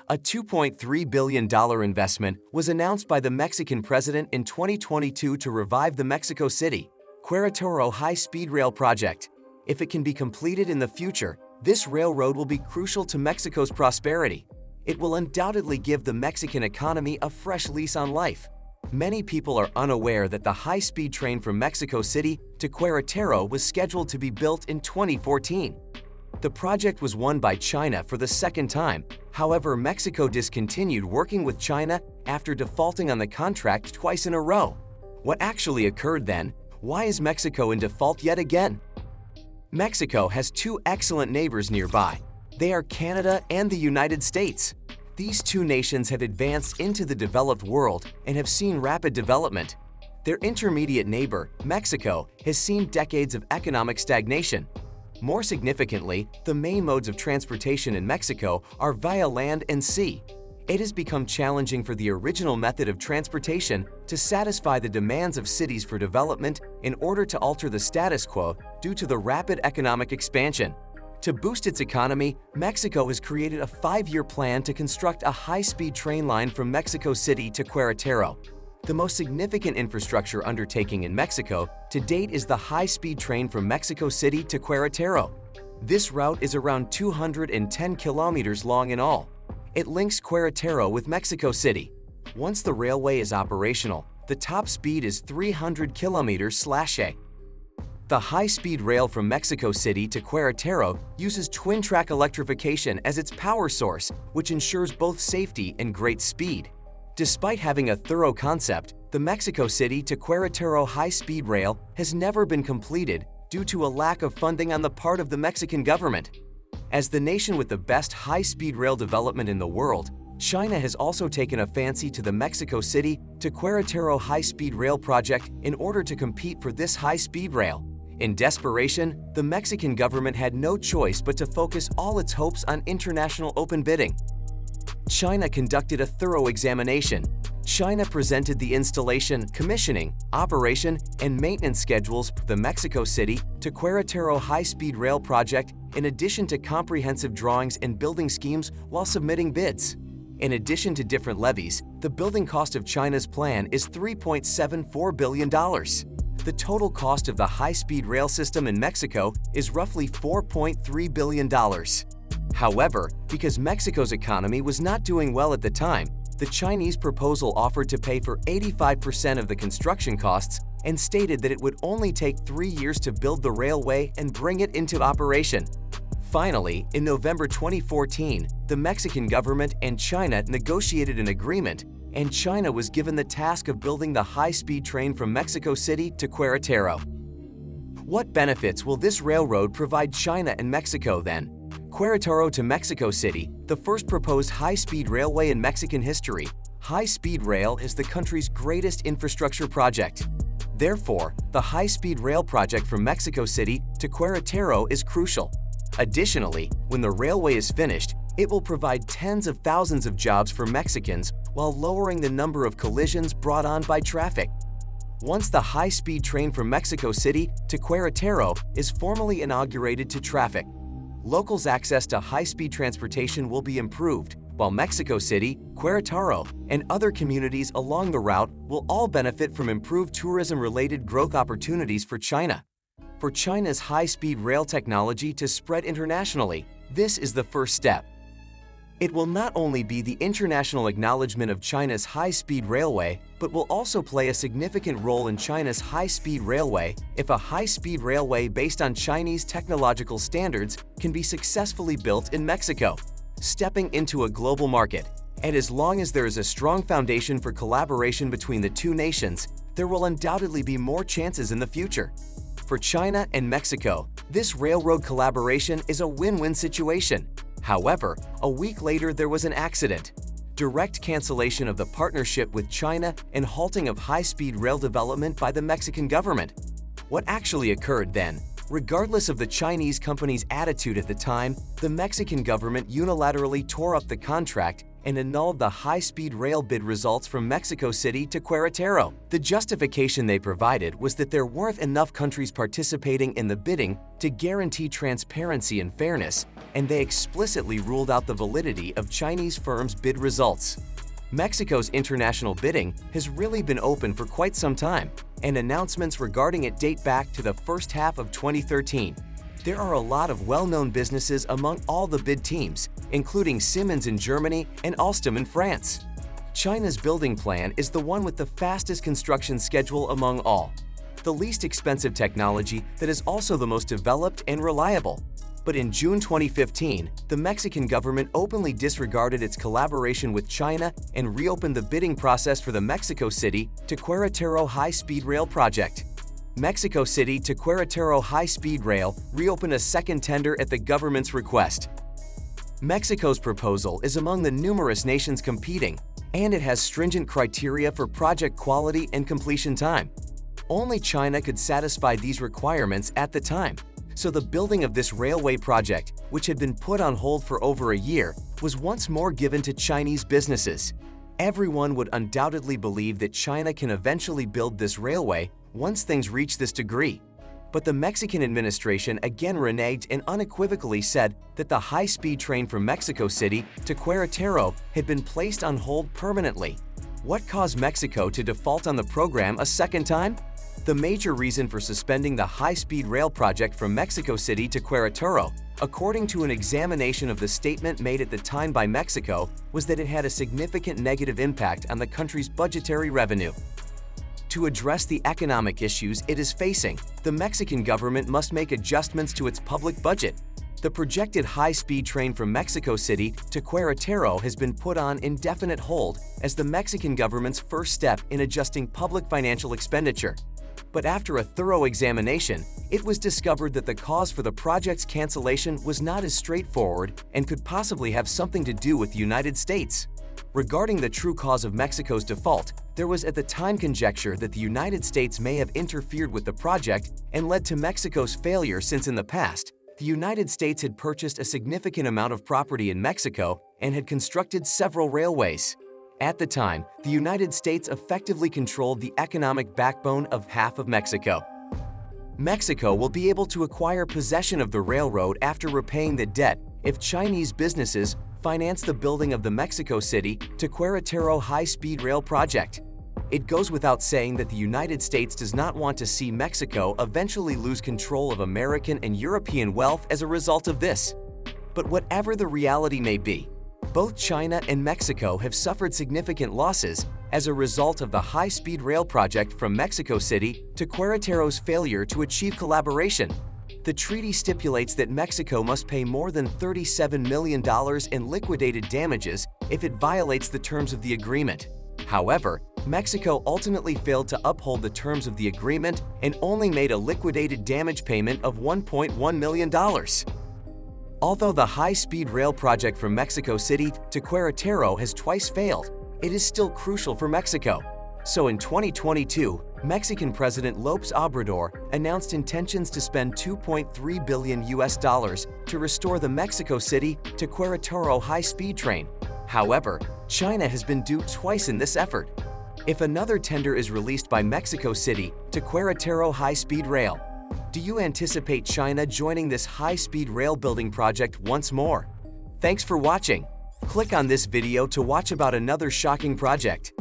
A $2.3 billion investment was announced by the Mexican president in 2022 to revive the Mexico City, Queretaro high-speed rail project. If it can be completed in the future, this railroad will be crucial to Mexico's prosperity. It will undoubtedly give the Mexican economy a fresh lease on life. Many people are unaware that the high-speed train from Mexico City to Queretaro was scheduled to be built in 2014. The project was won by China for the second time. However, Mexico discontinued working with China after defaulting on the contract twice in a row. What actually occurred then? Why is Mexico in default yet again? Mexico has two excellent neighbors nearby. They are Canada and the United States. These two nations have advanced into the developed world and have seen rapid development. Their intermediate neighbor, Mexico, has seen decades of economic stagnation. More significantly, the main modes of transportation in Mexico are via land and sea. It has become challenging for the original method of transportation to satisfy the demands of cities for development in order to alter the status quo due to the rapid economic expansion. To boost its economy, Mexico has created a 5-year plan to construct a high-speed train line from Mexico City to Queretaro. The most significant infrastructure undertaking in Mexico to date is the high-speed train from Mexico City to Queretaro. This route is around 210 kilometers long in all. It links Queretaro with Mexico City. Once the railway is operational, the top speed is 300 kilometers/h. The high-speed rail from Mexico City to Queretaro uses twin-track electrification as its power source, which ensures both safety and great speed. Despite having a thorough concept, the Mexico City to Queretaro high-speed rail has never been completed due to a lack of funding on the part of the Mexican government. As the nation with the best high-speed rail development in the world, China has also taken a fancy to the Mexico City to Queretaro high-speed rail project in order to compete for this high-speed rail. In desperation, the Mexican government had no choice but to focus all its hopes on international open bidding. China conducted a thorough examination. China presented the installation, commissioning, operation, and maintenance schedules for the Mexico City to Queretaro high-speed rail project in addition to comprehensive drawings and building schemes while submitting bids. In addition to different levies, the building cost of China's plan is $3.74 billion. The total cost of the high-speed rail system in Mexico is roughly $4.3 billion. However, because Mexico's economy was not doing well at the time, the Chinese proposal offered to pay for 85% of the construction costs and stated that it would only take 3 years to build the railway and bring it into operation. Finally, in November 2014, the Mexican government and China negotiated an agreement, and China was given the task of building the high-speed train from Mexico City to Queretaro. What benefits will this railroad provide China and Mexico then? Queretaro to Mexico City, the first proposed high-speed railway in Mexican history. High-speed rail is the country's greatest infrastructure project. Therefore, the high-speed rail project from Mexico City to Queretaro is crucial. Additionally, when the railway is finished, it will provide tens of thousands of jobs for Mexicans while lowering the number of collisions brought on by traffic. Once the high-speed train from Mexico City to Queretaro is formally inaugurated to traffic, locals' access to high-speed transportation will be improved, while Mexico City, Queretaro, and other communities along the route will all benefit from improved tourism-related growth opportunities for China. For China's high-speed rail technology to spread internationally, this is the first step. It will not only be the international acknowledgement of China's high-speed railway, but will also play a significant role in China's high-speed railway if a high-speed railway based on Chinese technological standards can be successfully built in Mexico, stepping into a global market. And as long as there is a strong foundation for collaboration between the two nations, there will undoubtedly be more chances in the future. For China and Mexico, this railroad collaboration is a win-win situation. However, a week later there was an accident. Direct cancellation of the partnership with China and halting of high-speed rail development by the Mexican government. What actually occurred then? Regardless of the Chinese company's attitude at the time, the Mexican government unilaterally tore up the contract and annulled the high-speed rail bid results from Mexico City to Queretaro. The justification they provided was that there weren't enough countries participating in the bidding to guarantee transparency and fairness, and they explicitly ruled out the validity of Chinese firms' bid results. Mexico's international bidding has really been open for quite some time, and announcements regarding it date back to the first half of 2013. There are a lot of well-known businesses among all the bid teams, including Siemens in Germany and Alstom in France. China's building plan is the one with the fastest construction schedule among all, the least expensive technology that is also the most developed and reliable. But in June 2015, the Mexican government openly disregarded its collaboration with China and reopened the bidding process for the Mexico City to Queretaro high-speed rail project. Mexico City to Queretaro high-speed rail reopened a second tender at the government's request. Mexico's proposal is among the numerous nations competing, and it has stringent criteria for project quality and completion time. Only China could satisfy these requirements at the time. So the building of this railway project, which had been put on hold for over a year, was once more given to Chinese businesses. Everyone would undoubtedly believe that China can eventually build this railway once things reach this degree. But the Mexican administration again reneged and unequivocally said that the high-speed train from Mexico City to Queretaro had been placed on hold permanently. What caused Mexico to default on the program a second time? The major reason for suspending the high-speed rail project from Mexico City to Queretaro, according to an examination of the statement made at the time by Mexico, was that it had a significant negative impact on the country's budgetary revenue. To address the economic issues it is facing, the Mexican government must make adjustments to its public budget. The projected high-speed train from Mexico City to Queretaro has been put on indefinite hold as the Mexican government's first step in adjusting public financial expenditure. But after a thorough examination, it was discovered that the cause for the project's cancellation was not as straightforward and could possibly have something to do with the United States. Regarding the true cause of Mexico's default, there was at the time conjecture that the United States may have interfered with the project and led to Mexico's failure, since in the past, the United States had purchased a significant amount of property in Mexico and had constructed several railways. At the time, the United States effectively controlled the economic backbone of half of Mexico. Mexico will be able to acquire possession of the railroad after repaying the debt if Chinese businesses finance the building of the Mexico City to Queretaro high-speed rail project. It goes without saying that the United States does not want to see Mexico eventually lose control of American and European wealth as a result of this. But whatever the reality may be, both China and Mexico have suffered significant losses as a result of the high-speed rail project from Mexico City to Queretaro's failure to achieve collaboration. The treaty stipulates that Mexico must pay more than $37 million in liquidated damages if it violates the terms of the agreement. However, Mexico ultimately failed to uphold the terms of the agreement and only made a liquidated damage payment of $1.1 million. Although the high-speed rail project from Mexico City to Queretaro has twice failed, it is still crucial for Mexico. So in 2022, Mexican President López Obrador announced intentions to spend $2.3 billion to restore the Mexico City to Queretaro high-speed train. However, China has been duped twice in this effort. If another tender is released by Mexico City to Queretaro high-speed rail, do you anticipate China joining this high-speed rail building project once more? Thanks for watching. Click on this video to watch about another shocking project.